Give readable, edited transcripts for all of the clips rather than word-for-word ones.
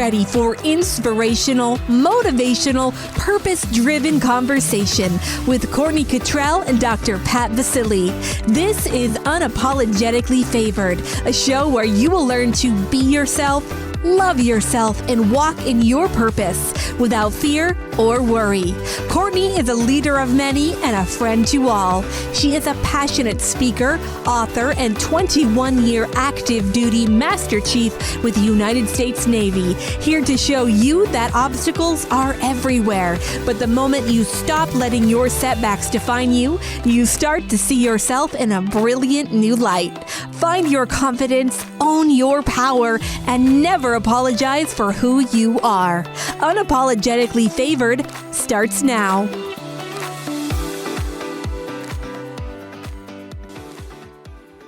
ready for inspirational, motivational, purpose-driven conversation with Courtney Kittrell and Dr. Pat Baccili. This is Unapologetically Favored, a show where you will learn to be yourself, love yourself, and walk in your purpose without fear or worry. Courtney is a leader of many and a friend to all. She is a passionate speaker, author, and 21-year active duty Master Chief with the United States Navy, here to show you that obstacles are everywhere. But the moment you stop letting your setbacks define you, you start to see yourself in a brilliant new light. Find your confidence, own your power, and never apologize for who you are. Unapologetically Favored starts now.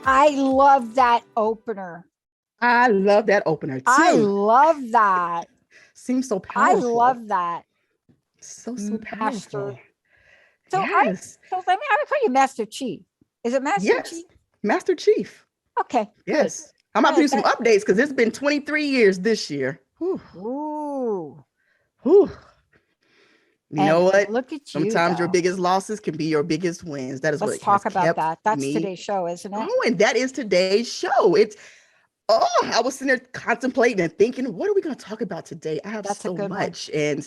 I love that opener. I love that opener too. I love that. Seems so powerful. I love that. So powerful. Master. So yes. I would call you Master Chief. Is it Master Yes. Chief? Master Chief. Okay. Yes. I'm about to do some updates because it's been 23 years this year. Whew. Ooh. Whew. You know what? Look at you. Sometimes your biggest losses can be your biggest wins. That is what Let's talk about that. That's today's show, isn't it? Oh, and that is today's show. I was sitting there contemplating and thinking, what are we going to talk about today? I have so much. And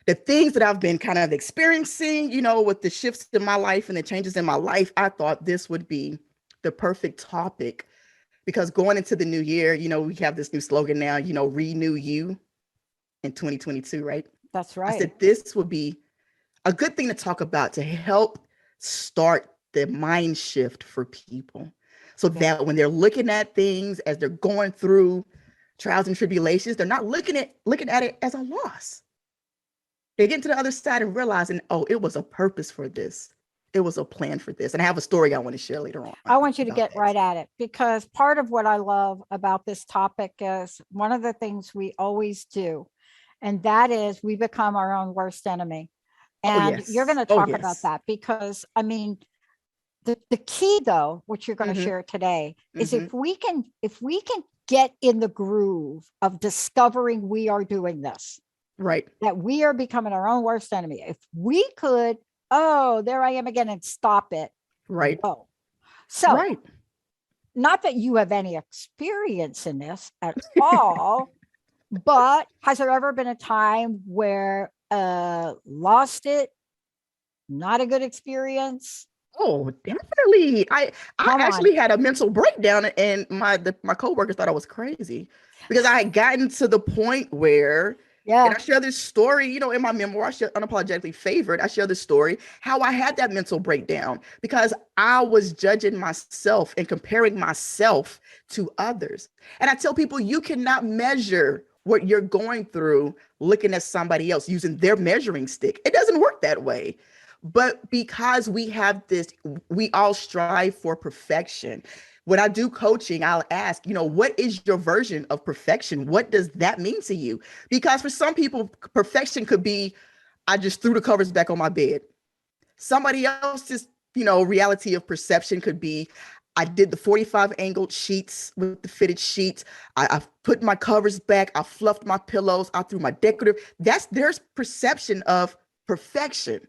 the things that I've been kind of experiencing, with the shifts in my life and the changes in my life, I thought this would be the perfect topic. Because going into the new year, we have this new slogan now, renew you in 2022, right? That's right. I said this would be a good thing to talk about to help start the mind shift for people. So that when they're looking at things as they're going through trials and tribulations, they're not looking at it as a loss. They get to the other side and realizing, oh, it was a purpose for this. It was a plan for this. And I have a story I want to share later on. I want you to get right at it, because part of what I love about this topic is one of the things we always do, and that is we become our own worst enemy. And you're going to talk about that because, the key though, which you're going to share today is if we can get in the groove of discovering we are doing this, right? That we are becoming our own worst enemy. If we could, there I am again, and stop it. Right. Oh, so not that you have any experience in this at all, but has there ever been a time where lost it? Not a good experience? Oh, definitely. I actually had a mental breakdown, and my coworkers thought I was crazy because I had gotten to the point where, and I share this story, in my memoir, Unapologetically Favored. I share this story, how I had that mental breakdown because I was judging myself and comparing myself to others. And I tell people, you cannot measure what you're going through looking at somebody else using their measuring stick. It doesn't work that way. But because we have this, we all strive for perfection. When I do coaching, I'll ask, what is your version of perfection? What does that mean to you? Because for some people, perfection could be, I just threw the covers back on my bed. Somebody else's, reality of perception could be, I did the 45 angled sheets with the fitted sheets. I put my covers back. I fluffed my pillows. I threw my decorative. That's their perception of perfection.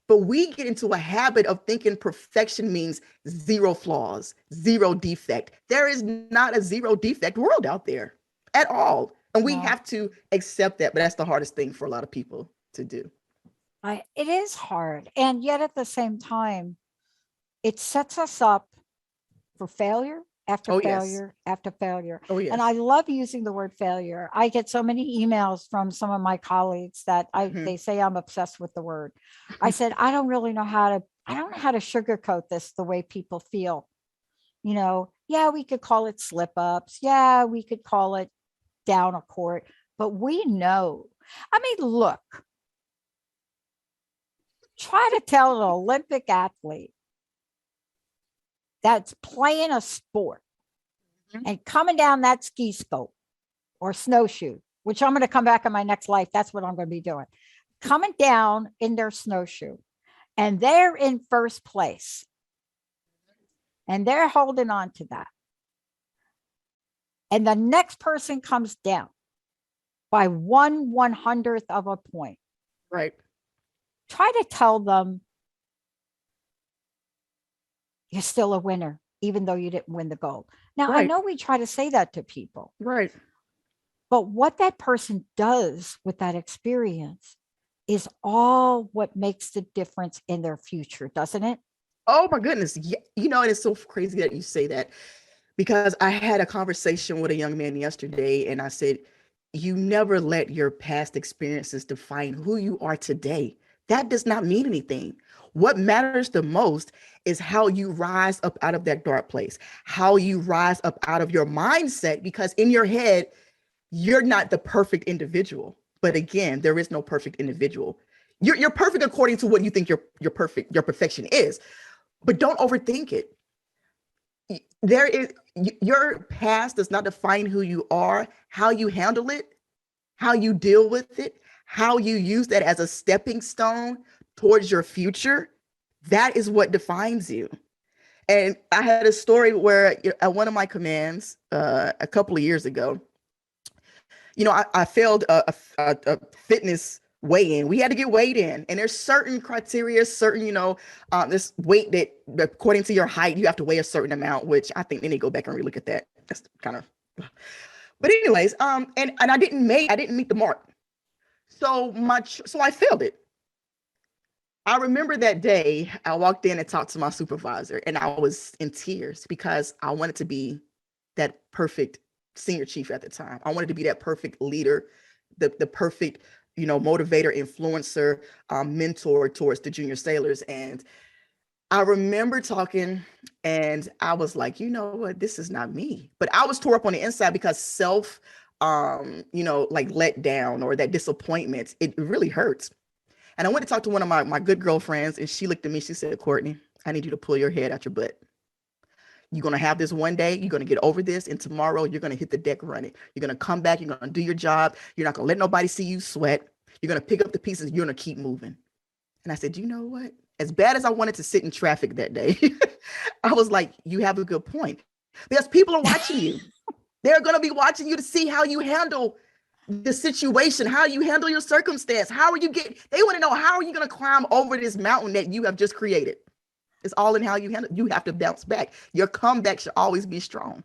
But we get into a habit of thinking perfection means zero flaws, zero defect. There is not a zero defect world out there at all. And we have to accept that. But that's the hardest thing for a lot of people to do. It is hard. And yet at the same time, it sets us up for failure after failure after failure. Oh, yes. And I love using the word failure. I get so many emails from some of my colleagues that they say I'm obsessed with the word. I said, I don't know how to sugarcoat this the way people feel. We could call it slip ups. Yeah, we could call it down a court, but we know. Look, try to tell an Olympic athlete that's playing a sport and coming down that ski slope or snowshoe, which I'm going to come back in my next life. That's what I'm going to be doing. Coming down in their snowshoe and they're in first place and they're holding on to that. And the next person comes down by 1/100th of a point. Right. Try to tell them you're still a winner, even though you didn't win the gold. Now, I know we try to say that to people. Right. But what that person does with that experience is all what makes the difference in their future, doesn't it? Oh my goodness. Yeah. You know, it is so crazy that you say that, because I had a conversation with a young man yesterday and I said, you never let your past experiences define who you are today. That does not mean anything. What matters the most is how you rise up out of that dark place, how you rise up out of your mindset, because in your head, you're not the perfect individual. But again, there is no perfect individual. You're perfect according to what you think your perfection is, but don't overthink it. There is, your past does not define who you are. How you handle it, how you deal with it, how you use that as a stepping stone towards your future, that is what defines you. And I had a story where at one of my commands a couple of years ago, I failed a fitness weigh-in. We had to get weighed in, and there's certain criteria, certain, this weight that according to your height, you have to weigh a certain amount, which I think they need to go back and relook at that. That's kind of, but anyways, and I didn't meet the mark. So I failed it. I remember that day I walked in and talked to my supervisor, and I was in tears because I wanted to be that perfect senior chief at the time. I wanted to be that perfect leader, the perfect, motivator, influencer, mentor towards the junior sailors. And I remember talking and I was like, you know what, this is not me. But I was tore up on the inside because self, like let down or that disappointment, it really hurts. And I went to talk to one of my good girlfriends, and she looked at me, she said, Courtney, I need you to pull your head out your butt. You're going to have this one day, you're going to get over this, and tomorrow you're going to hit the deck running. You're going to come back, you're going to do your job. You're not going to let nobody see you sweat. You're going to pick up the pieces, you're going to keep moving. And I said, you know what? As bad as I wanted to sit in traffic that day, I was like, you have a good point. Because people are watching you. They're going to be watching you to see how you handle the situation, how you handle your circumstance. They want to know, how are you going to climb over this mountain that you have just created? It's all in how you handle. You have to bounce back. Your comeback should always be strong.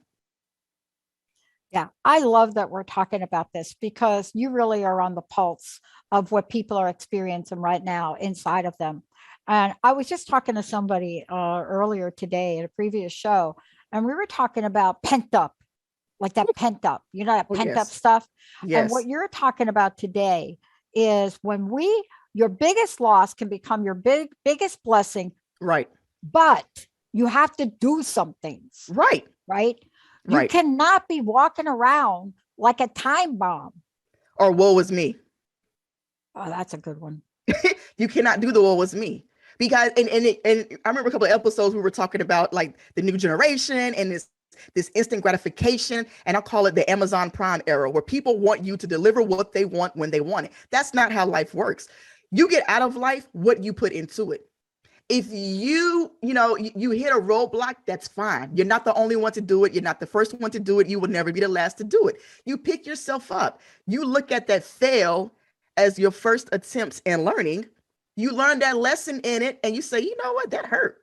Yeah, I love that we're talking about this, because you really are on the pulse of what people are experiencing right now inside of them. And I was just talking to somebody earlier today at a previous show, and we were talking about pent up, like that pent up, that pent up stuff. Yes. And what you're talking about today is when your biggest loss can become your biggest blessing. Right. But you have to do some things. Right. Right. You cannot be walking around like a time bomb. Or woe is me. Oh, that's a good one. You cannot do the woe is me. Because, and I remember a couple of episodes we were talking about like the new generation and this instant gratification, and I'll call it the Amazon Prime era, where people want you to deliver what they want when they want it. That's not how life works. You get out of life what you put into it. If you hit a roadblock, that's fine. You're not the only one to do it. You're not the first one to do it. You will never be the last to do it. You pick yourself up. You look at that fail as your first attempt in learning. You learn that lesson in it, and you say, you know what, that hurt.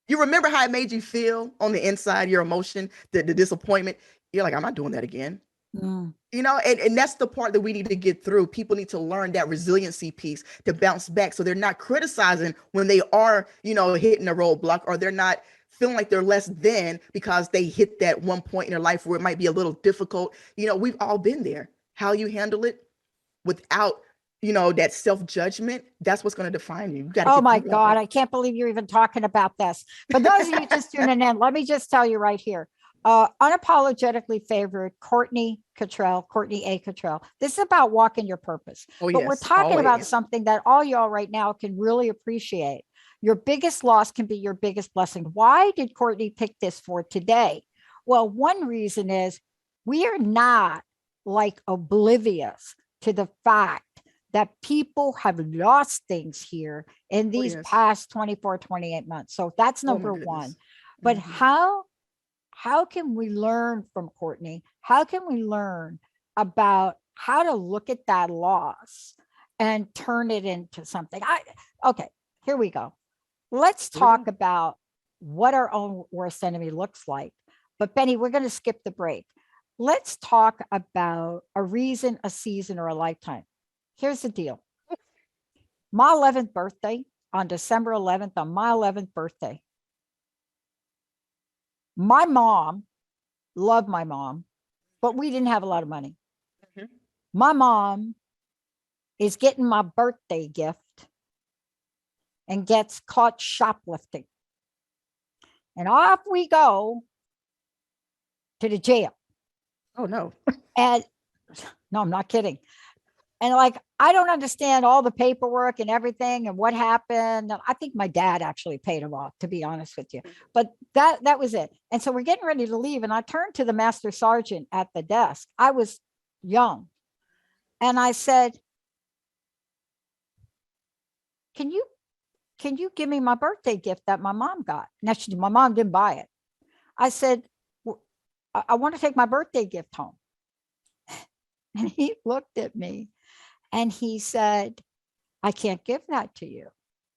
You remember how it made you feel on the inside, your emotion, the disappointment. You're like, I'm not doing that again. And that's the part that we need to get through. People need to learn that resiliency piece to bounce back, so they're not criticizing when they are, hitting a roadblock, or they're not feeling like they're less than because they hit that one point in their life where it might be a little difficult. We've all been there. How you handle it without, that self-judgment, that's what's going to define you. Oh my God, I can't believe you're even talking about this. For those of you just tuning in, let me just tell you right here. Unapologetically favored Courtney Kittrell, Courtney A. Kittrell. This is about walking your purpose. But we're talking about something that all y'all right now can really appreciate. Your biggest loss can be your biggest blessing. Why did Courtney pick this for today? Well, one reason is we are not like oblivious to the fact that people have lost things here in these past 24, 28 months. So that's number one. But how can we learn from Courtney? How can we learn about how to look at that loss and turn it into something. Okay, here we go. Let's talk about what our own worst enemy looks like. But Benny, we're going to skip the break. Let's talk about a reason, a season, or a lifetime. Here's the deal. My 11th birthday, on December 11th, on my 11th birthday, my mom, loved my mom, but we didn't have a lot of money. Mm-hmm. My mom is getting my birthday gift and gets caught shoplifting. And off we go to the jail. Oh, no. And no, I'm not kidding. And like, I don't understand all the paperwork and everything and what happened. I think my dad actually paid him off, to be honest with you. But that was it. And so we're getting ready to leave. And I turned to the master sergeant at the desk. I was young. And I said, can you give me my birthday gift that my mom got? Now, my mom didn't buy it. I said, I want to take my birthday gift home. And he looked at me and he said, I can't give that to you.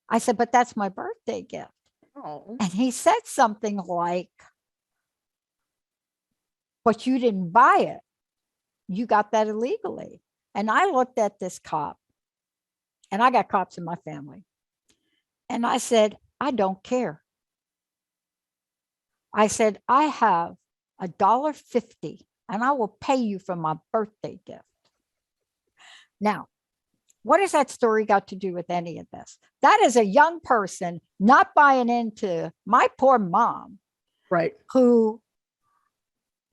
I said, but that's my birthday gift. Oh. And he said something like, but you didn't buy it. You got that illegally. And I looked at this cop, and I got cops in my family. And I said, I don't care. I said, I have $1.50 and I will pay you for my birthday gift. Now, what has that story got to do with any of this? That is a young person not buying into my poor mom. Right. Who,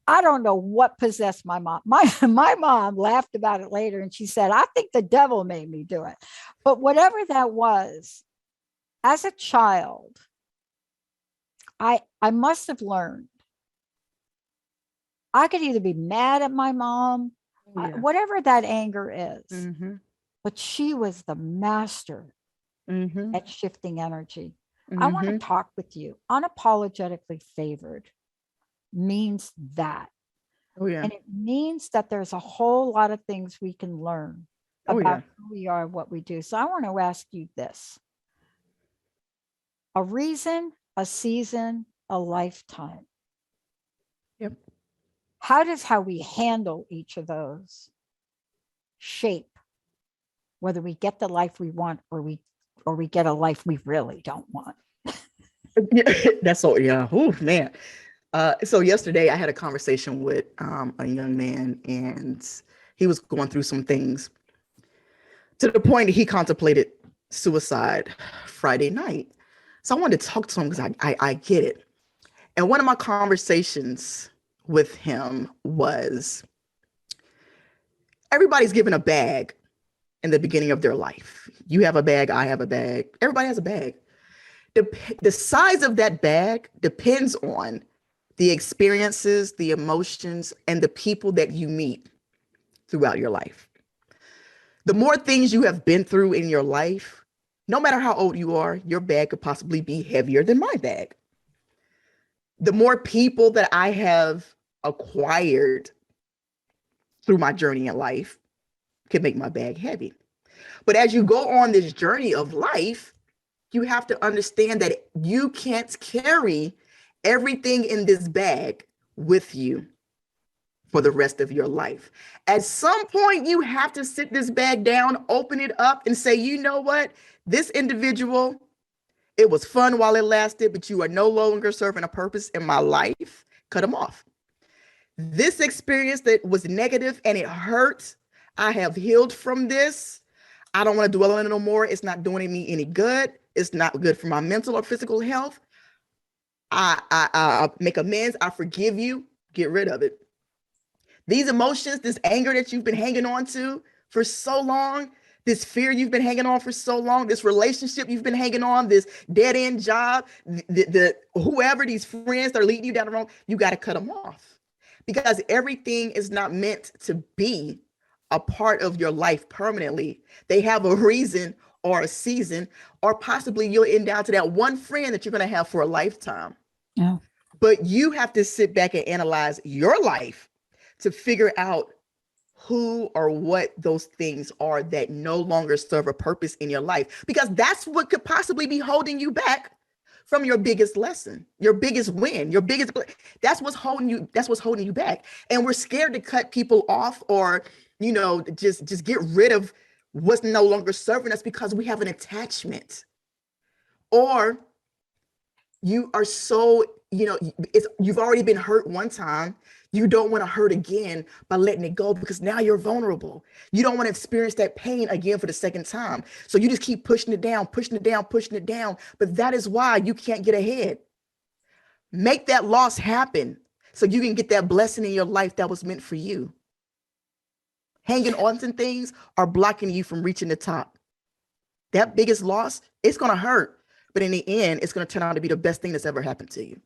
I don't know what possessed my mom. My mom laughed about it later and she said, I think the devil made me do it. But whatever that was, as a child, I must have learned I could either be mad at my mom, whatever that anger is, but she was the master at shifting energy. I want to talk with you. Unapologetically favored means that. Oh, yeah. And it means that there's a whole lot of things we can learn about who we are, what we do. So I want to ask you this. A reason, a season, a lifetime. Yep. How does how we handle each of those shape whether we get the life we want or we get a life we really don't want? That's so, yeah. Oh, man. So yesterday I had a conversation with a young man, and he was going through some things to the point that he contemplated suicide Friday night. So I wanted to talk to him because I get it. And one of my conversations with him was, everybody's given a bag in the beginning of their life. You have a bag, I have a bag, everybody has a bag. The size of that bag depends on the experiences, the emotions, and the people that you meet throughout your life. The more things you have been through in your life, no matter how old you are, your bag could possibly be heavier than my bag. The more people that I have acquired through my journey in life can make my bag heavy. But as you go on this journey of life, you have to understand that you can't carry everything in this bag with you for the rest of your life. At some point, you have to sit this bag down, open it up, and say, you know what? This individual, it was fun while it lasted, but you are no longer serving a purpose in my life. Cut them off. This experience that was negative and it hurt, I have healed from this. I don't want to dwell on it no more. It's not doing me any good. It's not good for my mental or physical health. I make amends. I forgive you. Get rid of it. These emotions, this anger that you've been hanging on to for so long, this fear you've been hanging on for so long, this relationship you've been hanging on, this dead end job, whoever these friends that are leading you down the road, you got to cut them off, because everything is not meant to be a part of your life permanently. They have a reason or a season, or possibly you'll end down to that one friend that you're going to have for a lifetime. Yeah. But you have to sit back and analyze your life to figure out who or what those things are that no longer serve a purpose in your life, because that's what could possibly be holding you back from your biggest lesson, your biggest win, that's what's holding you back. And we're scared to cut people off, or, just get rid of what's no longer serving us because we have an attachment, or you are so, you've already been hurt one time. You don't want to hurt again by letting it go, because now you're vulnerable. You don't want to experience that pain again for the second time. So you just keep pushing it down, pushing it down, pushing it down. But that is why you can't get ahead. Make that loss happen so you can get that blessing in your life that was meant for you. Hanging on to things are blocking you from reaching the top. That biggest loss, it's going to hurt. But in the end, it's going to turn out to be the best thing that's ever happened to you.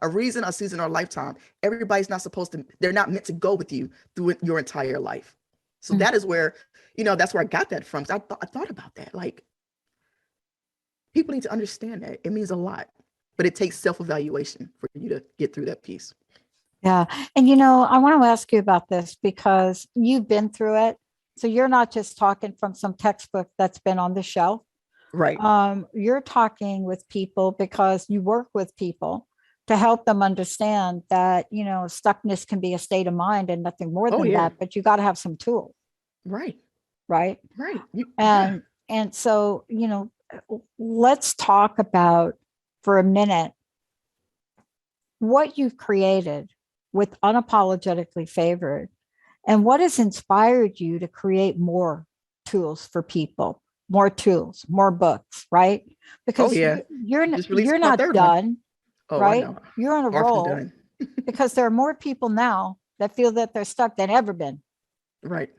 A reason, a season, or a lifetime. Everybody's not supposed to, they're not meant to go with you through your entire life. So that is where, that's where I got that from. I thought about that. Like, people need to understand that. It means a lot, but it takes self-evaluation for you to get through that piece. Yeah. And, I want to ask you about this because you've been through it. So you're not just talking from some textbook that's been on the shelf. Right. You're talking with people because you work with people to help them understand that, stuckness can be a state of mind and nothing more than that, but you got to have some tools. Right. Right. Right. And so, let's talk about for a minute what you've created with Unapologetically Favored and what has inspired you to create more tools for people, more tools, more books, right? Because you're not done. Oh, right? You're on a roll because there are more people now that feel that they're stuck than ever been. Right.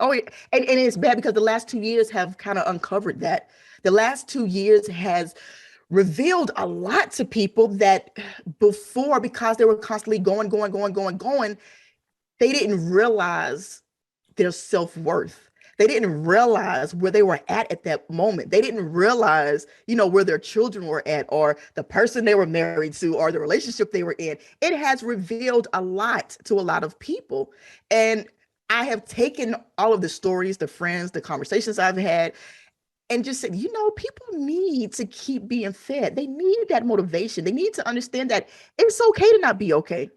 Oh, yeah. And it's bad because the last 2 years have kind of uncovered that. The last 2 years has revealed a lot to people that before, because they were constantly going, they didn't realize their self-worth. They didn't realize where they were at that moment. They didn't realize, where their children were at, or the person they were married to, or the relationship they were in. It has revealed a lot to a lot of people. And I have taken all of the stories, the friends, the conversations I've had, and just said, people need to keep being fed. They need that motivation. They need to understand that it's okay to not be okay.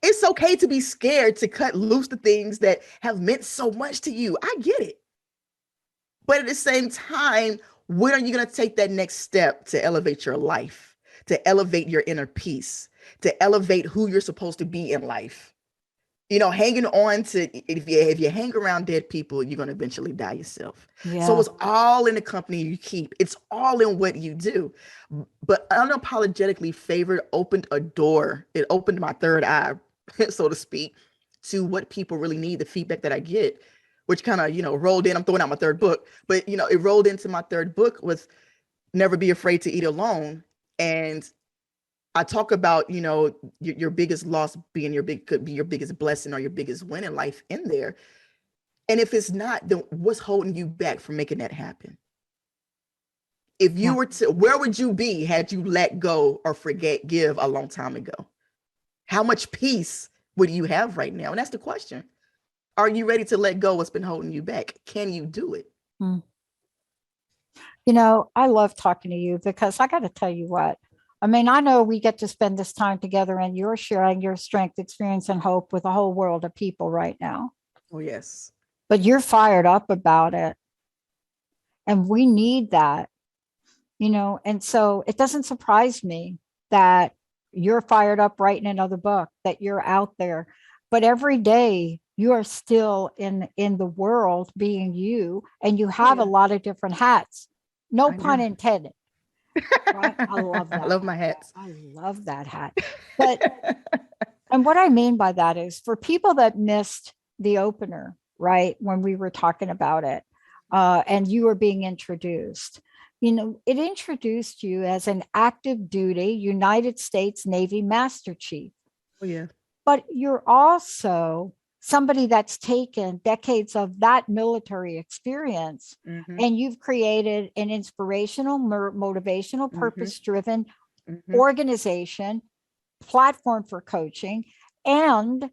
It's okay to be scared to cut loose the things that have meant so much to you. I get it. But at the same time, when are you going to take that next step to elevate your life, to elevate your inner peace, to elevate who you're supposed to be in life? Hanging on to, if you hang around dead people, you're going to eventually die yourself. Yeah. So it's all in the company you keep. It's all in what you do. But Unapologetically Favored opened a door. It opened my third eye, so to speak, to what people really need, the feedback that I get, which kind of, rolled in. I'm throwing out my third book, but, it rolled into my third book with Never Be Afraid to Eat Alone. And I talk about, your biggest loss being could be your biggest blessing or your biggest win in life in there. And if it's not, then what's holding you back from making that happen? If you were to, where would you be had you let go or give a long time ago? How much peace would you have right now? And that's the question. Are you ready to let go what's been holding you back? Can you do it? I love talking to you because I got to tell you what, I know we get to spend this time together and you're sharing your strength, experience, and hope with a whole world of people right now. Oh, yes. But you're fired up about it. And we need that, and so it doesn't surprise me that you're fired up writing another book, that you're out there. But every day you are still in the world being you, and you have a lot of different hats. No pun intended. Right? I love that. I love my hats. I love that hat. But and what I mean by that is for people that missed the opener, right, when we were talking about it, and you were being introduced, it introduced you as an active duty United States Navy Master Chief. Oh, yeah. But you're also somebody that's taken decades of that military experience, and you've created an inspirational, motivational, purpose-driven organization, platform for coaching, and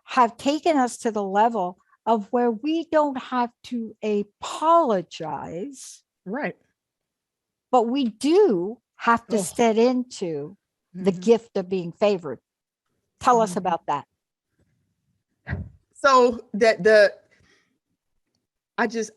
have taken us to the level of where we don't have to apologize. Right. But we do have to step into the gift of being favored. Tell us about that. So I just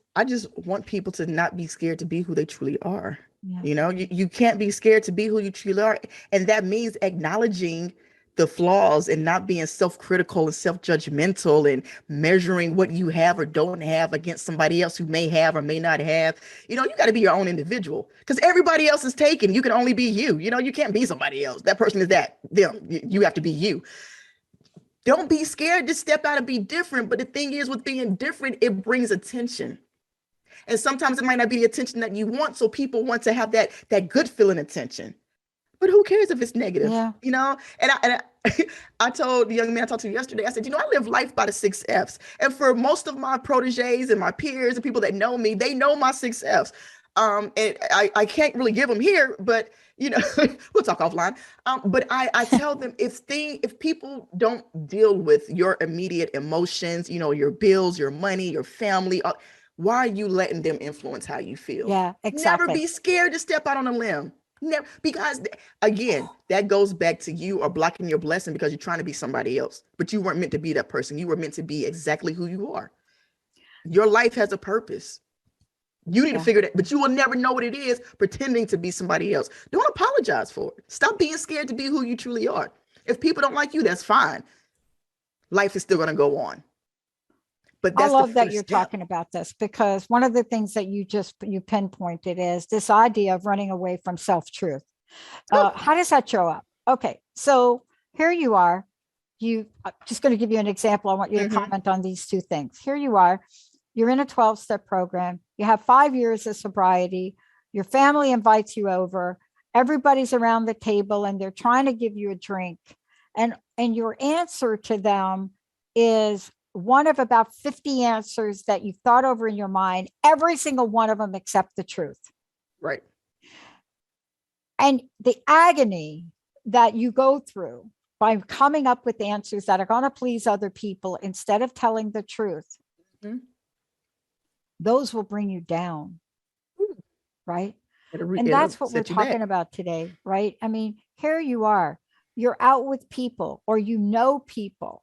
want people to not be scared to be who they truly are. Yeah. You know, you can't be scared to be who you truly are. And that means acknowledging the flaws and not being self-critical and self-judgmental and measuring what you have or don't have against somebody else who may have or may not have. You know, you got to be your own individual because everybody else is taken. You can only be you. You know, you can't be somebody else. That person is them. You have to be you. Don't be scared to step out and be different. But the thing is, with being different, it brings attention. And sometimes it might not be the attention that you want. So people want to have that good feeling attention. But who cares if it's negative? Yeah. You know? And I told the young man I talked to yesterday, I said, you know, I live life by the 6 F's. And for most of my proteges and my peers and people that know me, they know my 6 F's. And I can't really give them here, but you know, we'll talk offline. But I tell them if people don't deal with your immediate emotions, you know, your bills, your money, your family, why are you letting them influence how you feel? Yeah, exactly. Never be scared to step out on a limb. Never, because again, that goes back to you are blocking your blessing because you're trying to be somebody else, but you weren't meant to be that person. You were meant to be exactly who you are. Your life has a purpose. You need to figure that, but you will never know what it is pretending to be somebody else. Don't apologize for it. Stop being scared to be who you truly are. If people don't like you, that's fine. Life is still going to go on. But I love that you're talking about this because one of the things that you pinpointed is this idea of running away from self-truth. How does that show up? Okay, so here you are. I'm just going to give you an example. I want you to comment on these two things. Here you are. You're in a 12-step program. You have 5 years of sobriety. Your family invites you over. Everybody's around the table and they're trying to give you a drink. And your answer to them is one of about 50 answers that you've thought over in your mind, every single one of them except the truth. Right. And the agony that you go through by coming up with answers that are going to please other people instead of telling the truth, those will bring you down. Right. And that's what we're talking about today. Right. I mean, here you are, you're out with people or you know people.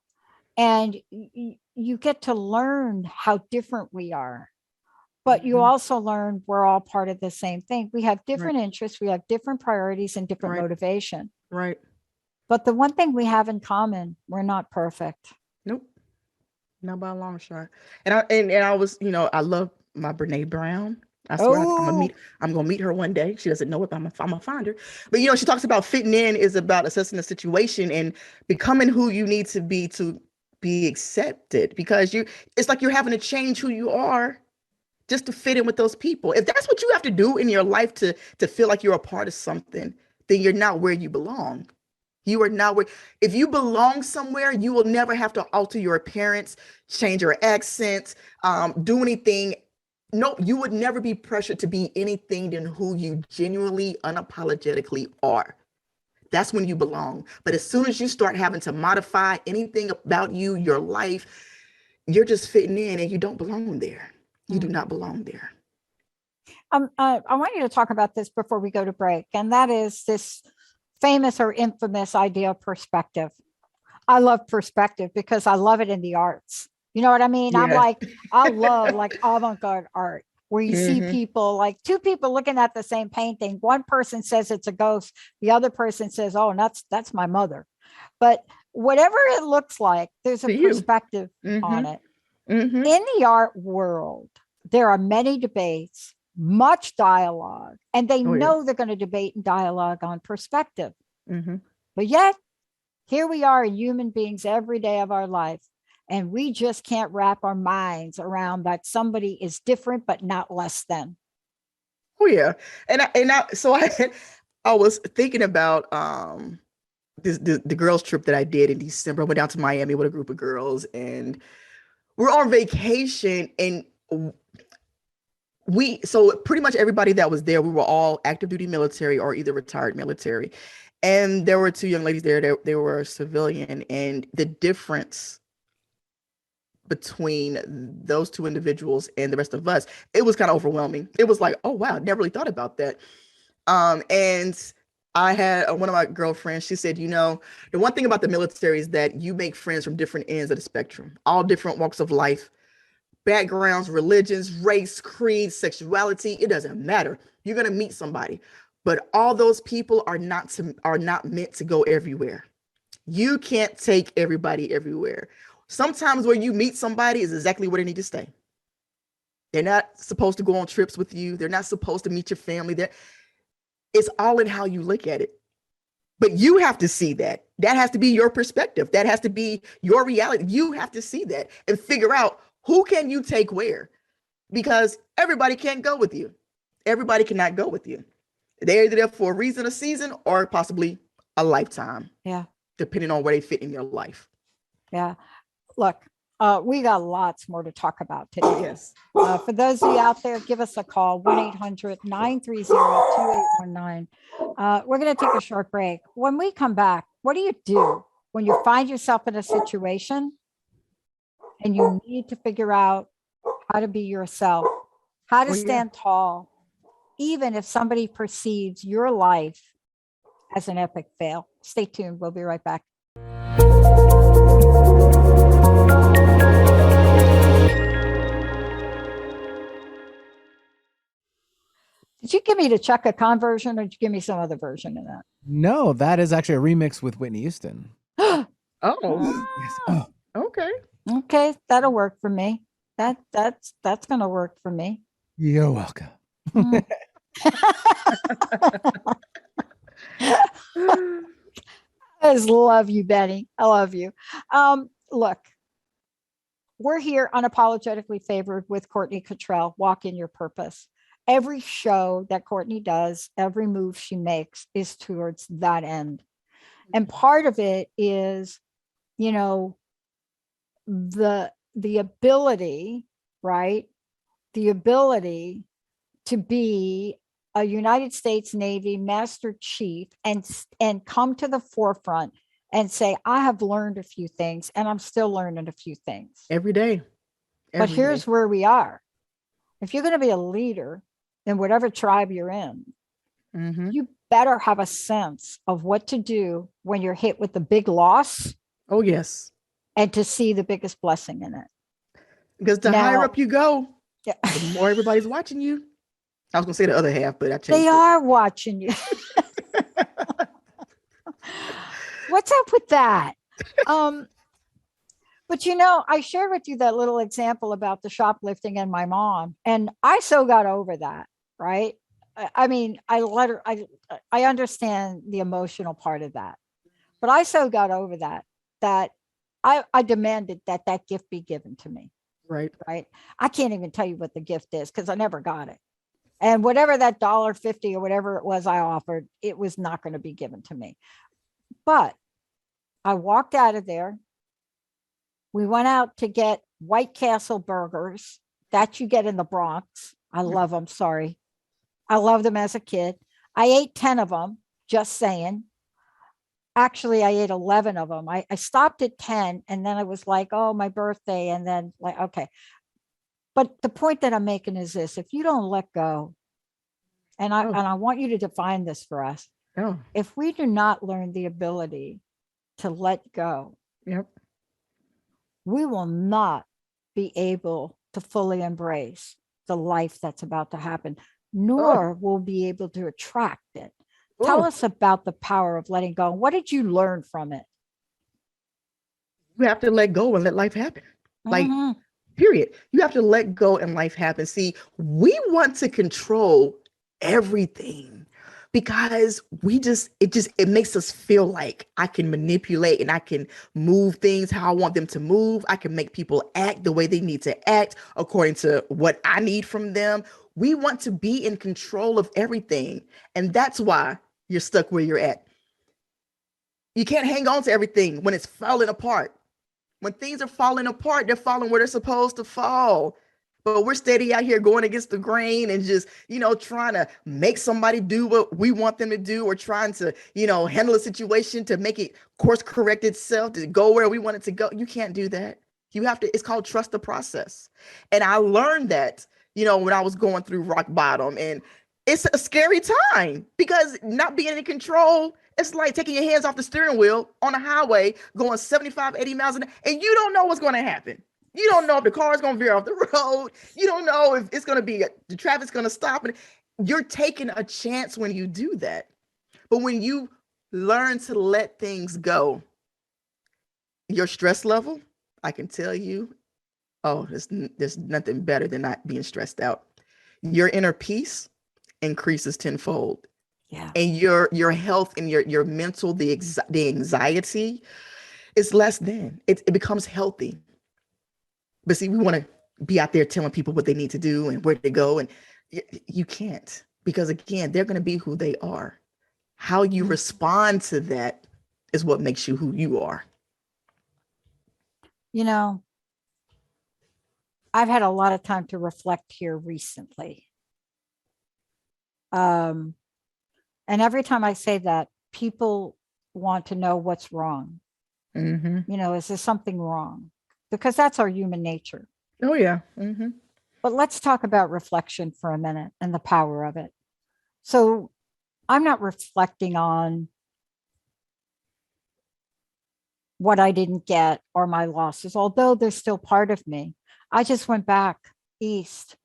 And you get to learn how different we are, but you also learn we're all part of the same thing. We have different interests, we have different priorities and different motivation. Right. But the one thing we have in common, we're not perfect. Nope. Not by a long shot. And I was, you know, I love my Brene Brown. I swear I'm gonna meet her one day. She doesn't know it, but I'm gonna find her. But you know, she talks about fitting in is about assessing the situation and becoming who you need to be accepted, because it's like you're having to change who you are just to fit in with those people. If that's what you have to do in your life to feel like you're a part of something, then you're not where you belong. You are not where, if you belong somewhere, you will never have to alter your appearance, change your accent, do anything. No, you would never be pressured to be anything than who you genuinely, unapologetically are. That's when you belong. But as soon as you start having to modify anything about you, your life, you're just fitting in and you don't belong there. You do not belong there. I want you to talk about this before we go to break. And that is this famous or infamous idea of perspective. I love perspective because I love it in the arts. You know what I mean? Yeah. I love like avant-garde art where you see people, like two people looking at the same painting. One person says it's a ghost. The other person says, oh, that's my mother. But whatever it looks like, there's a perspective on it. In the art world, there are many debates, much dialogue, and they know they're going to debate and dialogue on perspective. But yet, here we are, human beings every day of our life. And we just can't wrap our minds around that somebody is different, but not less than. Oh yeah, I was thinking about the girls trip that I did in December. I went down to Miami with a group of girls, and we're on vacation, and so pretty much everybody that was there, we were all active duty military or either retired military, and there were two young ladies there. They were civilian, and the difference between those two individuals and the rest of us, it was kind of overwhelming. It was like, oh wow, never really thought about that. And I had one of my girlfriends, she said, the one thing about the military is that you make friends from different ends of the spectrum, all different walks of life, backgrounds, religions, race, creed, sexuality, it doesn't matter. You're going to meet somebody, but all those people are not meant to go everywhere. You can't take everybody everywhere. Sometimes where you meet somebody is exactly where they need to stay. They're not supposed to go on trips with you. They're not supposed to meet your family. It's all in how you look at it. But you have to see that. That has to be your perspective. That has to be your reality. You have to see that and figure out who can you take where, because everybody can't go with you. Everybody cannot go with you. They're either there for a reason, a season, or possibly a lifetime. Yeah. Depending on where they fit in your life. Yeah. Look, we got lots more to talk about today. Yes. For those of you out there, give us a call, 1-800-930-2819. We're going to take a short break. When we come back, what do you do when you find yourself in a situation and you need to figure out how to be yourself, how to stand tall, even if somebody perceives your life as an epic fail? Stay tuned. We'll be right back. Did you give me the Chaka Khan version, or did you give me some other version of that? No, that is actually a remix with Whitney Houston. Oh. Yes. Oh. Okay. Okay, that'll work for me. That's going to work for me. You're welcome. I just love you, Benny. I love you. Look, we're here unapologetically favored with Courtney Kittrell, Walk in Your Purpose. Every show that Courtney does, every move she makes is towards that end. And part of it is, the ability, right? The ability to be a United States Navy Master Chief and come to the forefront and say, I have learned a few things and I'm still learning a few things. Every day. But here's where we are. If you're going to be a leader in whatever tribe you're in, you better have a sense of what to do when you're hit with the big loss. Oh, yes. And to see the biggest blessing in it. Because the higher up you go, the more everybody's watching you. I was going to say the other half, but I changed They are watching you. What's up with that? But I shared with you that little example about the shoplifting and my mom, and I so got over that, right? I mean, I understand the emotional part of that, but I so got over that I demanded that gift be given to me. Right. I can't even tell you what the gift is because I never got it. And whatever that $1.50 or whatever it was I offered, it was not going to be given to me. But I walked out of there. We went out to get White Castle burgers that you get in the Bronx. I love them. Sorry. I loved them as a kid. I ate 10 of them, just saying. Actually, I ate 11 of them. I stopped at 10 and then I was like, oh, my birthday. And then okay. But the point that I'm making is this: if you don't let go, and I want you to define this for us. Oh. If we do not learn the ability to let go, we will not be able to fully embrace the life that's about to happen, nor will be able to attract it. Tell us about the power of letting go. What did you learn from it? You have to let go and let life happen. Period. You have to let go and life happen. See, we want to control everything because it makes us feel like I can manipulate and I can move things how I want them to move. I can make people act the way they need to act according to what I need from them. We want to be in control of everything. And that's why you're stuck where you're at. You can't hang on to everything when it's falling apart. When things are falling apart, they're falling where they're supposed to fall. But we're steady out here going against the grain and just, trying to make somebody do what we want them to do, or trying to, handle a situation to make it course correct itself, to go where we want it to go. You can't do that. It's called trust the process. And I learned that, when I was going through rock bottom, and it's a scary time because not being in control, it's like taking your hands off the steering wheel on a highway going 75, 80 miles an hour, and you don't know what's going to happen. You don't know if the car is going to veer off the road. You don't know if it's going to be, the traffic's going to stop. And you're taking a chance when you do that. But when you learn to let things go, your stress level, I can tell you, there's nothing better than not being stressed out. Your inner peace increases tenfold. Yeah. And your health and your mental, the anxiety is less than. It becomes healthy. But see, we want to be out there telling people what they need to do and where to go. And you can't, because again, they're going to be who they are. How you respond to that is what makes you who you are. I've had a lot of time to reflect here recently. And every time I say that, people want to know what's wrong. Mm-hmm. Is there something wrong? Because that's our human nature. Oh, yeah. Mm-hmm. But let's talk about reflection for a minute and the power of it. So I'm not reflecting on what I didn't get or my losses, although they're still part of me. I just went back east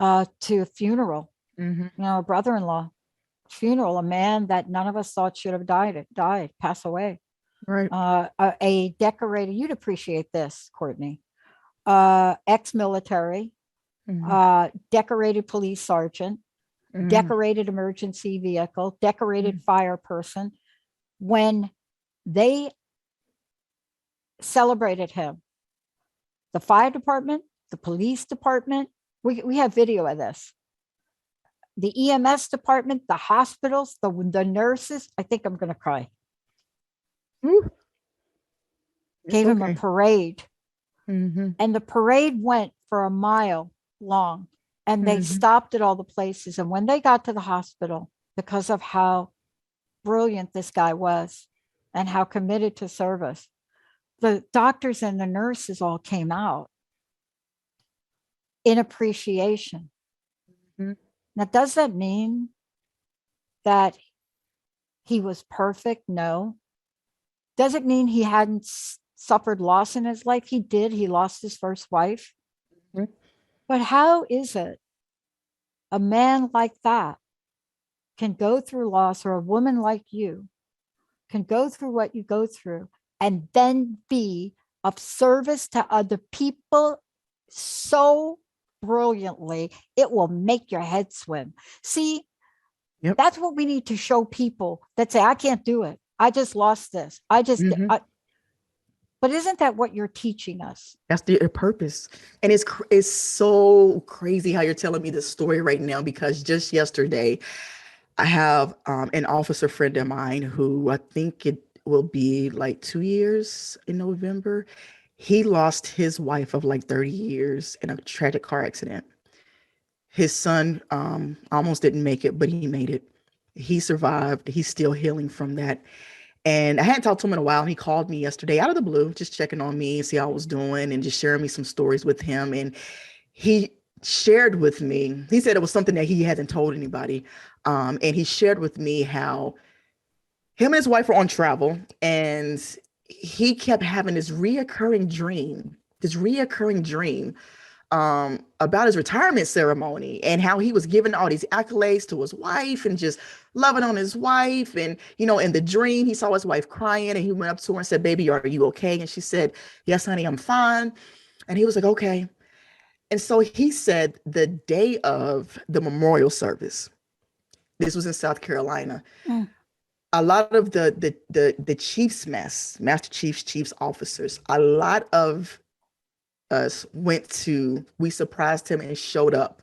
to a funeral, a brother-in-law funeral, a man that none of us thought should have died, pass away. Right. A decorated, you'd appreciate this, Courtney, ex-military, decorated police sergeant, decorated emergency vehicle, decorated fire person. When they celebrated him, the fire department, the police department, we have video of this. The EMS department, the hospitals, the nurses, I think I'm going to cry. Gave him a parade. And the parade went for a mile long, and they stopped at all the places. And when they got to the hospital, because of how brilliant this guy was and how committed to service, the doctors and the nurses all came out in appreciation. Now, does that mean that he was perfect? No. Does it mean he hadn't suffered loss in his life? He did. He lost his first wife. But how is it a man like that can go through loss, or a woman like you can go through what you go through and then be of service to other people so brilliantly, it will make your head swim? See, that's what we need to show people that say, I can't do it. I just lost this. But isn't that what you're teaching us? That's the purpose. And it's so crazy how you're telling me this story right now, because just yesterday, I have an officer friend of mine who, I think it will be like 2 years in November. He lost his wife of like 30 years in a tragic car accident. His son almost didn't make it, but he made it. He survived. He's still healing from that. And I hadn't talked to him in a while, and he called me yesterday out of the blue, just checking on me and see how I was doing and just sharing me some stories with him. And he shared with me, he said it was something that he hasn't told anybody. And he shared with me how him and his wife were on travel, and he kept having this reoccurring dream about his retirement ceremony, and how he was giving all these accolades to his wife and just loving on his wife. And, in the dream, he saw his wife crying, and he went up to her and said, "Baby, are you okay?" And she said, "Yes, honey, I'm fine." And he was like, "Okay." And so he said the day of the memorial service, this was in South Carolina, a lot of the chief's mess, master chiefs officers, a lot of us we surprised him and showed up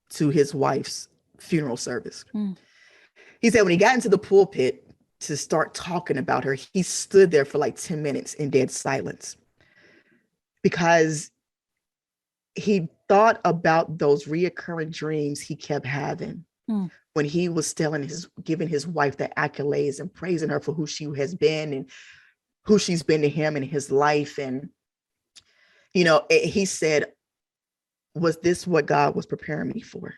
to his wife's funeral service. He said when he got into the pulpit to start talking about her, he stood there for like 10 minutes in dead silence, because he thought about those reoccurring dreams he kept having when he was giving his wife the accolades and praising her for who she has been and who she's been to him in his life. And He said, was this what God was preparing me for?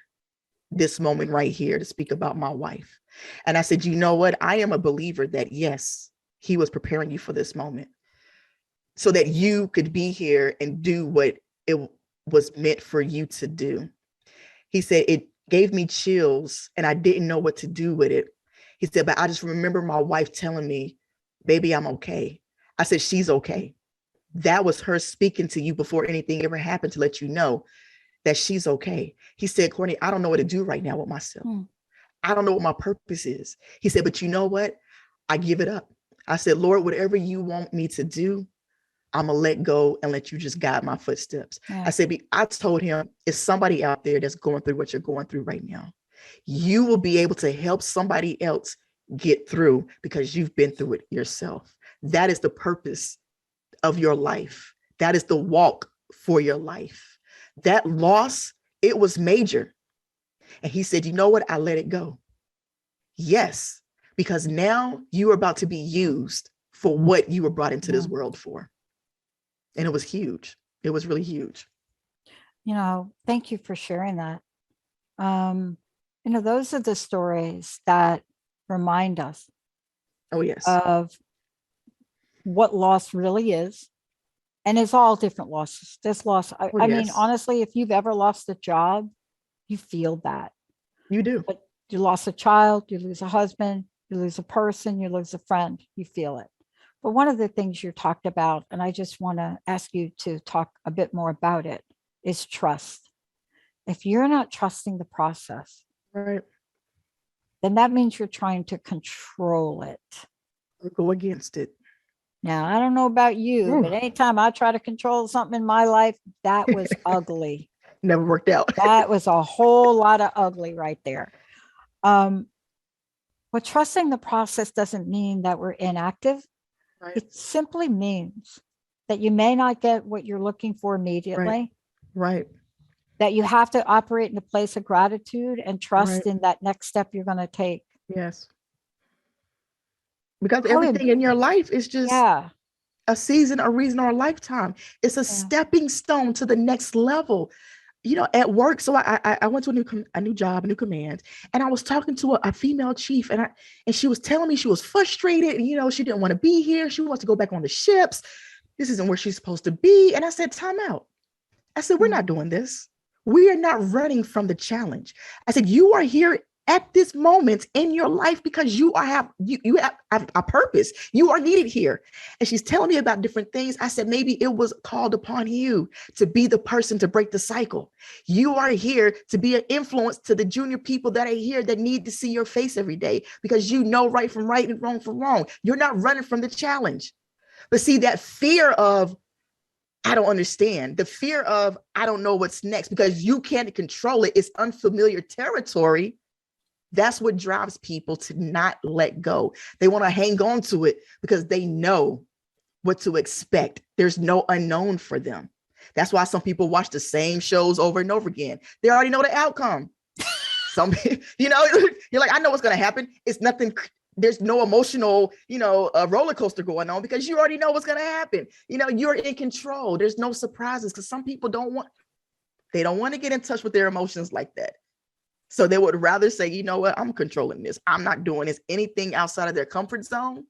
This moment right here to speak about my wife. And I said, you know what? I am a believer that yes, he was preparing you for this moment so that you could be here and do what it was meant for you to do. He said, it gave me chills and I didn't know what to do with it. He said, but I just remember my wife telling me, baby, I'm okay. I said, she's okay. That was her speaking to you before anything ever happened to let you know that she's okay. He said, Courtney, I don't know what to do right now with myself. I don't know what my purpose is. He said, but you know what? I give it up. I said, Lord, whatever you want me to do, I'm going to let go and let you just guide my footsteps. Yeah. I told him, it's somebody out there that's going through what you're going through right now. You will be able to help somebody else get through because you've been through it yourself. That is the purpose of your life. That is the walk for your life. That loss, it was major. And he said, you know what? I let it go. Yes, because now you are about to be used for what you were brought into this world for. And it was huge. It was really huge. Thank you for sharing that. Those are the stories that remind us of what loss really is. And it's all different losses. This loss, I mean, honestly, if you've ever lost a job, you feel that. You do. But you lost a child, you lose a husband, you lose a person, you lose a friend, you feel it. But one of the things you talked about, and I just want to ask you to talk a bit more about it, is trust. If you're not trusting the process, right, then that means you're trying to control it. Or go against it. Now, I don't know about you, but anytime I try to control something in my life, that was ugly. Never worked out. That was a whole lot of ugly right there. But trusting the process doesn't mean that we're inactive. Right. It simply means that you may not get what you're looking for immediately. Right. That you have to operate in a place of gratitude and trust in that next step you're going to take. Yes. Because everything in your life is just a season, a reason, or a lifetime. It's a stepping stone to the next level. At work, so I went to a new job, a new command, and I was talking to a female chief, and she was telling me she was frustrated, and she didn't want to be here. She wants to go back on the ships. This isn't where she's supposed to be. And I said, time out. I said, we're not doing this. We are not running from the challenge. I said, you are here at this moment in your life because you have a purpose. You are needed here. And she's telling me about different things. I said, maybe it was called upon you to be the person to break the cycle. You are here to be an influence to the junior people that are here that need to see your face every day because you know right from right and wrong from wrong. You're not running from the challenge. But see, that fear of, I don't understand, the fear of, I don't know what's next because you can't control it. It's unfamiliar territory. That's what drives people to not let go. They want to hang on to it because they know what to expect. There's no unknown for them. That's why some people watch the same shows over and over again. They already know the outcome. You're like, I know what's going to happen. It's nothing. There's no emotional, roller coaster going on because you already know what's going to happen. You're in control. There's no surprises because some people don't want to get in touch with their emotions like that. So they would rather say, you know what, I'm controlling this. I'm not doing this. Anything outside of their comfort zone,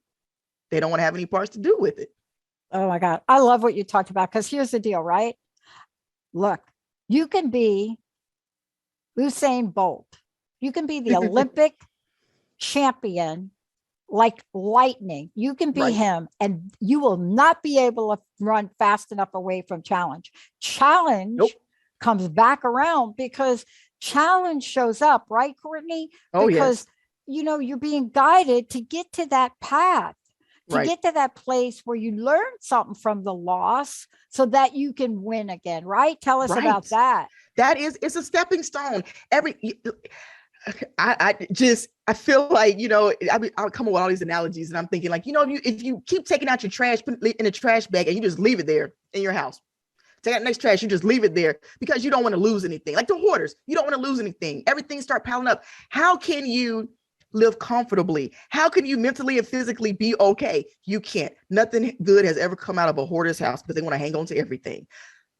they don't want to have any parts to do with it. Oh my God. I love what you talked about because here's the deal, right? Look, you can be Usain Bolt. You can be the Olympic champion like lightning. You can be him and you will not be able to run fast enough away from challenge. Challenge comes back around because challenge shows up, right, Courtney? Because, you're being guided to get to that path, to get to that place where you learn something from the loss so that you can win again, right? Tell us about that. It's a stepping stone. I feel like, I'll come up with all these analogies and I'm thinking like, if you keep taking out your trash, put it in a trash bag and you just leave it there in your house. Take out next trash, you just leave it there because you don't want to lose anything. Like the hoarders, you don't want to lose anything. Everything start piling up. How can you live comfortably? How can you mentally and physically be okay? You can't. Nothing good has ever come out of a hoarder's house because they want to hang on to everything.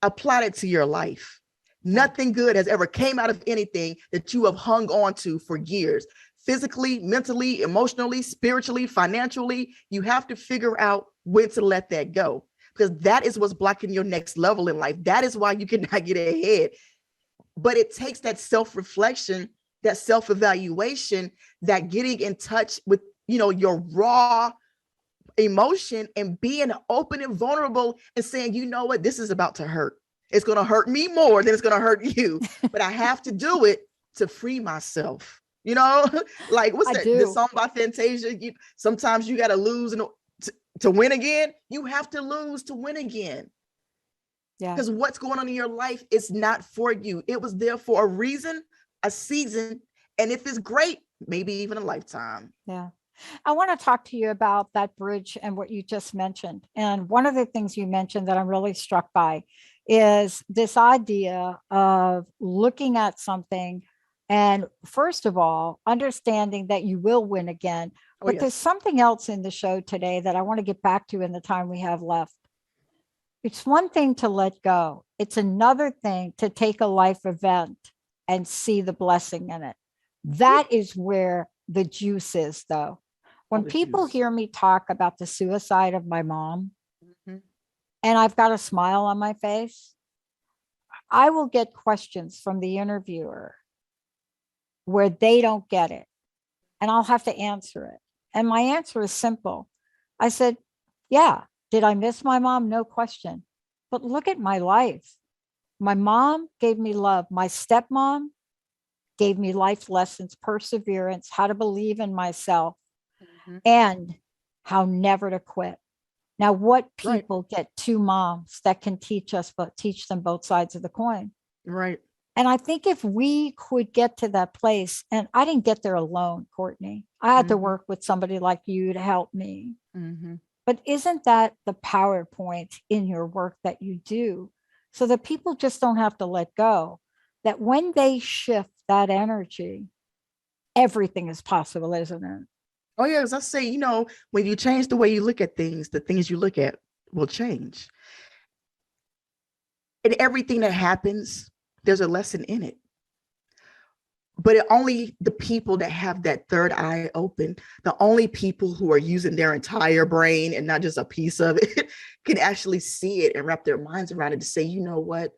apply it to your life. Nothing good has ever came out of anything that you have hung on to for years. Physically, mentally, emotionally, spiritually, financially, you have to figure out when to let that go, because that is what's blocking your next level in life. That is why you cannot get ahead. But it takes that self-reflection, that self-evaluation, that getting in touch with, your raw emotion and being open and vulnerable and saying, you know what, this is about to hurt. It's going to hurt me more than it's going to hurt you, but I have to do it to free myself. Like what's that? The song by Fantasia? Sometimes you got to lose to win again. You have to lose to win again. Yeah. Because what's going on in your life is not for you. It was there for a reason, a season, and if it's great, maybe even a lifetime. Yeah. I want to talk to you about that bridge and what you just mentioned. And one of the things you mentioned that I'm really struck by is this idea of looking at something and, first of all, understanding that you will win again. But there's something else in the show today that I want to get back to in the time we have left. It's one thing to let go. It's another thing to take a life event and see the blessing in it. That is where the juice is, though. When people hear me talk about the suicide of my mom, and I've got a smile on my face, I will get questions from the interviewer where they don't get it, and I'll have to answer it. And my answer is simple. I said, yeah, did I miss my mom? No question. But look at my life. My mom gave me love. My stepmom gave me life lessons, perseverance, how to believe in myself, and how never to quit. Now, what people get two moms that can teach them both sides of the coin. Right. And I think if we could get to that place, and I didn't get there alone, Courtney, I had to work with somebody like you to help me. But isn't that the PowerPoint in your work that you do? So that people just don't have to let go, that when they shift that energy, everything is possible, isn't it? Oh, yeah. As I say, when you change the way you look at things, the things you look at will change. And everything that happens, there's a lesson in it. But only the people that have that third eye open, the only people who are using their entire brain and not just a piece of it, can actually see it and wrap their minds around it to say, you know what,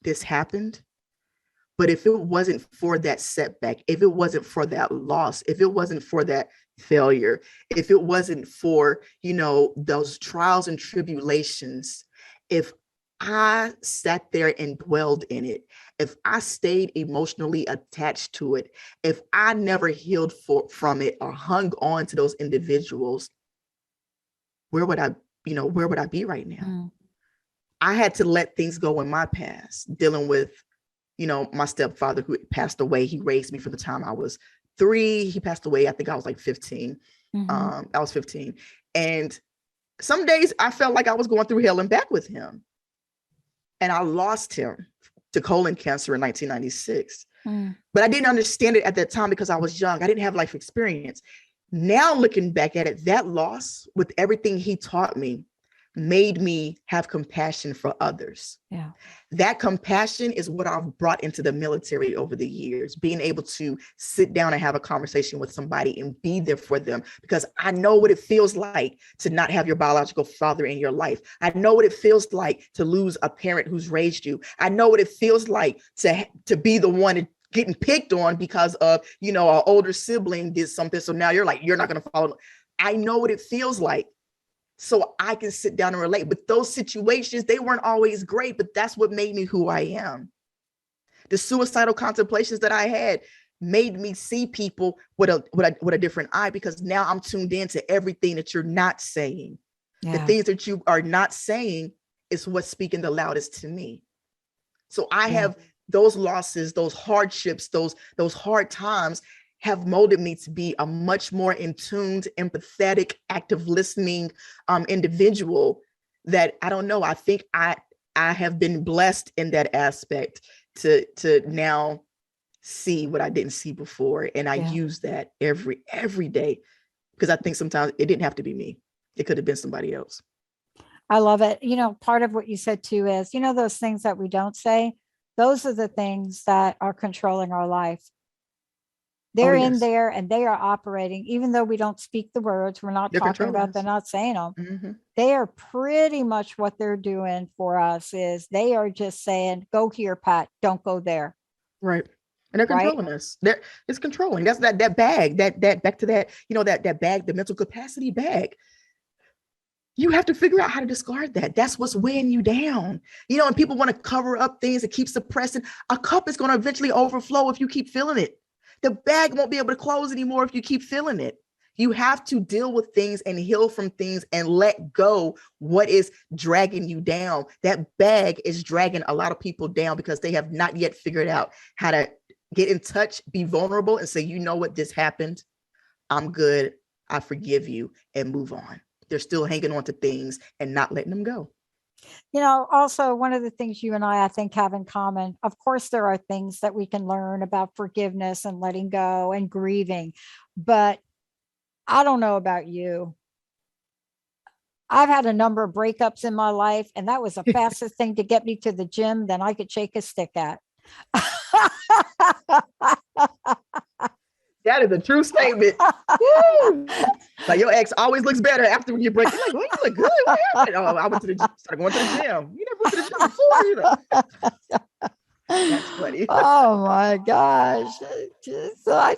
this happened. But if it wasn't for that setback, if it wasn't for that loss, if it wasn't for that failure, if it wasn't for, those trials and tribulations, if I sat there and dwelled in it, if I stayed emotionally attached to it, if I never healed from it or hung on to those individuals, where would I be right now? I had to let things go in my past, dealing with, my stepfather who passed away. He raised me from the time I was 3. He passed away, I think I was like 15. I was 15. And some days I felt like I was going through hell and back with him. And I lost him to colon cancer in 1996. But I didn't understand it at that time because I was young. I didn't have life experience. Now looking back at it, that loss, with everything he taught me, made me have compassion for others. Yeah. That compassion is what I've brought into the military over the years, being able to sit down and have a conversation with somebody and be there for them, because I know what it feels like to not have your biological father in your life. I know what it feels like to lose a parent who's raised you. I know what it feels like to be the one getting picked on because of, an older sibling did something. So now you're like, you're not going to follow. I know what it feels like. So I can sit down and relate. But those situations, they weren't always great, but that's what made me who I am. The suicidal contemplations that I had made me see people with a different eye, because now I'm tuned into everything that you're not saying. Yeah. The things that you are not saying is what's speaking the loudest to me. So I have those losses, those hardships, those hard times have molded me to be a much more in tuned, empathetic, active listening individual that I don't know. I think I have been blessed in that aspect to now see what I didn't see before. And I use that every day, because I think sometimes it didn't have to be me. It could have been somebody else. I love it. Part of what you said too is, those things that we don't say, those are the things that are controlling our life. They're in there and they are operating, even though we don't speak the words, we're not talking about, they're not saying them. Mm-hmm. They are pretty much what they're doing for us is they are just saying, go here, Pat, don't go there. Right. And they're controlling us. It's controlling. That's that bag, that back to that, that bag, the mental capacity bag. You have to figure out how to discard that. That's what's weighing you down. And people want to cover up things and keep suppressing. A cup is going to eventually overflow if you keep filling it. The bag won't be able to close anymore if you keep filling it. You have to deal with things and heal from things and let go what is dragging you down. That bag is dragging a lot of people down because they have not yet figured out how to get in touch, be vulnerable, and say, you know what, this happened. I'm good. I forgive you, and move on. They're still hanging on to things and not letting them go. Also one of the things you and I think have in common, of course, there are things that we can learn about forgiveness and letting go and grieving, but I don't know about you. I've had a number of breakups in my life, and that was the fastest thing to get me to the gym than I could shake a stick at. That is a true statement. Like your ex always looks better after you break. You're like, well, you look good. What happened? Oh, I went to the gym, started going to the gym. You never went to the gym before. That's funny. Oh my gosh. So I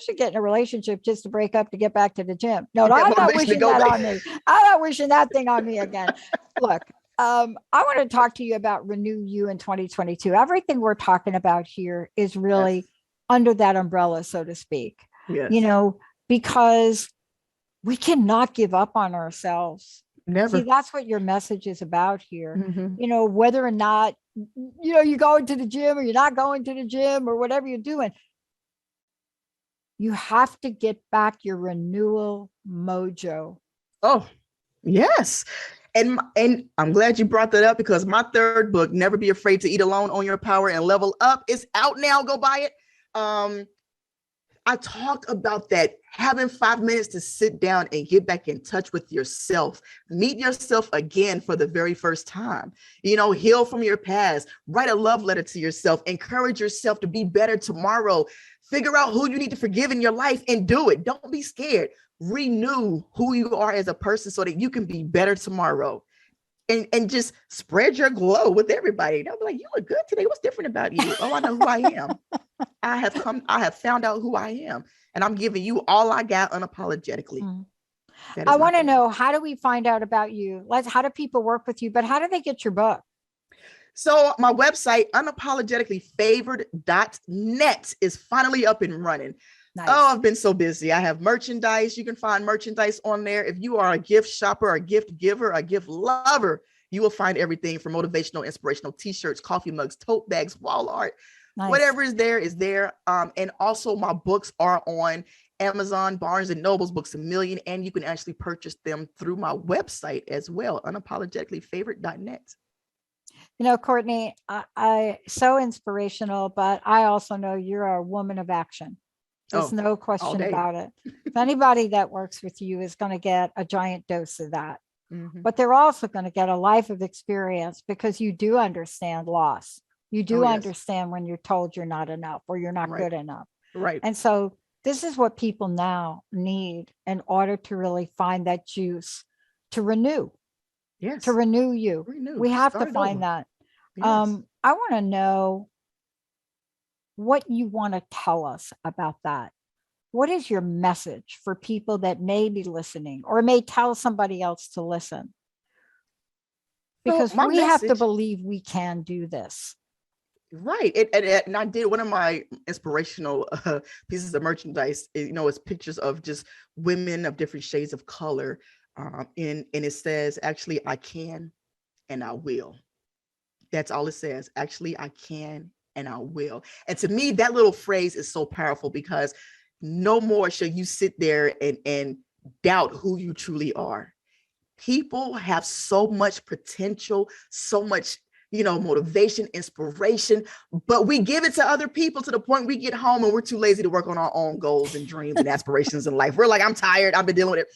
should get in a relationship just to break up to get back to the gym. No, I'm not wishing that on me. I'm not wishing that thing on me again. Look, I want to talk to you about Renew You in 2022. Everything we're talking about here is really under that umbrella, so to speak. Yes. Because we cannot give up on ourselves. Never. See, that's what your message is about here. Mm-hmm. Whether or not, you're going to the gym or you're not going to the gym or whatever you're doing, you have to get back your renewal mojo. Oh, yes. And I'm glad you brought that up because my third book, Never Be Afraid to Eat Alone, Own Your Power and Level Up, is out now. Go buy it. I talked about that, having 5 minutes to sit down and get back in touch with yourself, meet yourself again for the very first time, heal from your past, write a love letter to yourself, encourage yourself to be better tomorrow, figure out who you need to forgive in your life and do it. Don't be scared. Renew who you are as a person so that you can be better tomorrow. And just spread your glow with everybody. They'll be like, you look good today. What's different about you? Oh, I know who I am. I have found out who I am. And I'm giving you all I got unapologetically. I want to know, how do we find out about you? How do people work with you? But how do they get your book? So my website, unapologeticallyfavored.net, is finally up and running. Nice. Oh, I've been so busy. I have merchandise. You can find merchandise on there. If you are a gift shopper, a gift giver, a gift lover, you will find everything from motivational, inspirational t-shirts, coffee mugs, tote bags, wall art, whatever is there is there. And also my books are on Amazon, Barnes and Noble's, Books A Million, and you can actually purchase them through my website as well, unapologeticallyfavored.net. Courtney, I so inspirational, but I also know you're a woman of action. There's no question about it. If anybody that works with you is going to get a giant dose of that, but they're also going to get a life of experience because you do understand loss. You do understand when you're told you're not enough or you're not good enough. Right. And so this is what people now need in order to really find that juice to renew. Yes. To renew you. We have to find that. Yes. I want to know what you want to tell us about that. What is your message for people that may be listening or may tell somebody else to listen? Because we have to believe we can do this. Right. And I did one of my inspirational pieces of merchandise, it's pictures of just women of different shades of color. And it says, actually, I can and I will. That's all it says. Actually, I can and I will. And to me, that little phrase is so powerful because no more shall you sit there and doubt who you truly are. People have so much potential, so much, motivation, inspiration, but we give it to other people to the point we get home and we're too lazy to work on our own goals and dreams and aspirations in life. We're like, I'm tired. I've been dealing with it.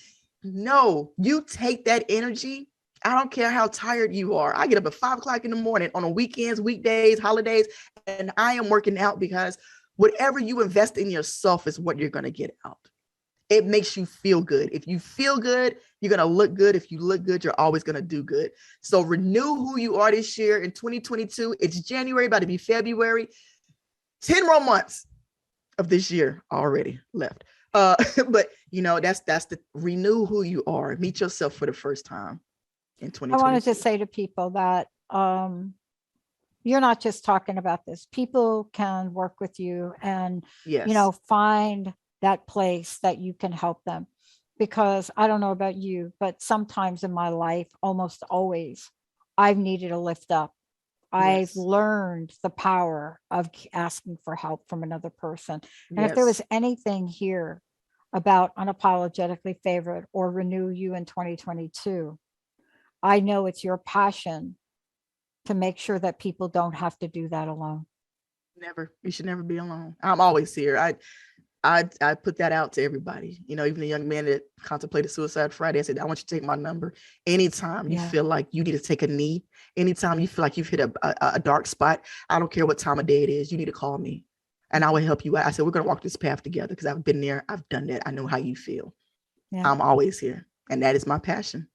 No, you take that energy I don't care how tired you are. I get up at 5:00 in the morning on the weekends, weekdays, holidays, and I am working out because whatever you invest in yourself is what you're going to get out. It makes you feel good. If you feel good, you're going to look good. If you look good, you're always going to do good. So renew who you are this year in 2022. It's January, about to be February. 10 more months of this year already left. But that's the renew who you are. Meet yourself for the first time in 2022. I wanted to say to people that you're not just talking about this. People can work with you and, find that place that you can help them. Because I don't know about you, but sometimes in my life, almost always, I've needed a lift up. I've learned the power of asking for help from another person. And if there was anything here about Unapologetically Favored or Renew You in 2022, I know it's your passion to make sure that people don't have to do that alone. Never. You should never be alone. I'm always here. I put that out to everybody. Even the young man that contemplated suicide Friday, I said, I want you to take my number. Anytime you feel like you need to take a knee, anytime you feel like you've hit a dark spot, I don't care what time of day it is, you need to call me and I will help you out. I said, we're going to walk this path together because I've been there. I've done that. I know how you feel. Yeah. I'm always here. And that is my passion.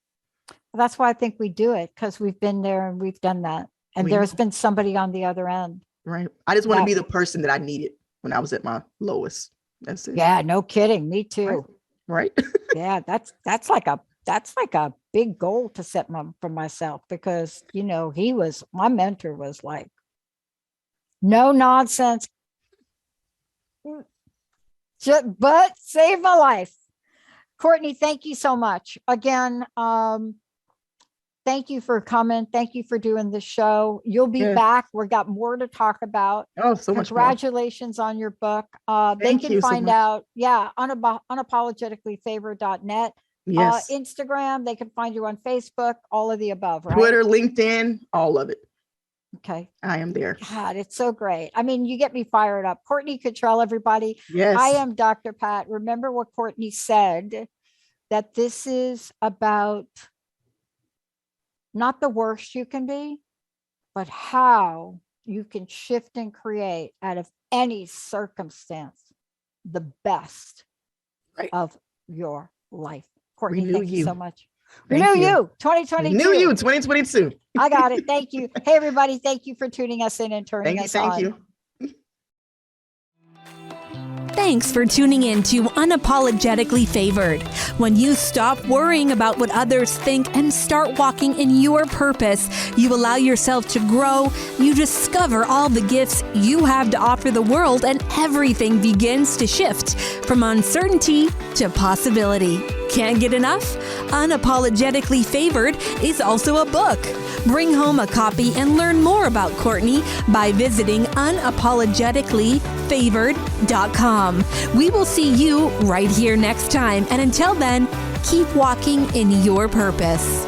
Well, that's why I think we do it, because we've been there and we've done that. And there's been somebody on the other end. Right. I just want to be the person that I needed when I was at my lowest. That's it. Yeah, no kidding. Me too. Right. Yeah, that's like a big goal to set for myself, because my mentor was like, no nonsense, but save my life. Courtney, thank you so much again. Thank you for coming. Thank you for doing the show. You'll be back. We've got more to talk about. Oh, so much. Congratulations on your book. They can find out, unapologeticallyfavored.net. Yes. Instagram, they can find you on Facebook, all of the above, right? Twitter, LinkedIn, all of it. Okay. I am there. God, it's so great. I mean, you get me fired up. Courtney Kittrell, everybody. Yes. I am Dr. Pat. Remember what Courtney said, that this is about not the worst you can be, but how you can shift and create out of any circumstance the best of your life. Courtney, thank you so much. Renew You 2022. Renew You 2022. I got it. Thank you. Hey, everybody. Thank you for tuning us in and turning us on. Thank you. Thanks for tuning in to Unapologetically Favored. When you stop worrying about what others think and start walking in your purpose, you allow yourself to grow, you discover all the gifts you have to offer the world, and everything begins to shift from uncertainty to possibility. Can't get enough? Unapologetically Favored is also a book. Bring home a copy and learn more about Courtney by visiting unapologeticallyfavored.com. We will see you right here next time. And until then, keep walking in your purpose.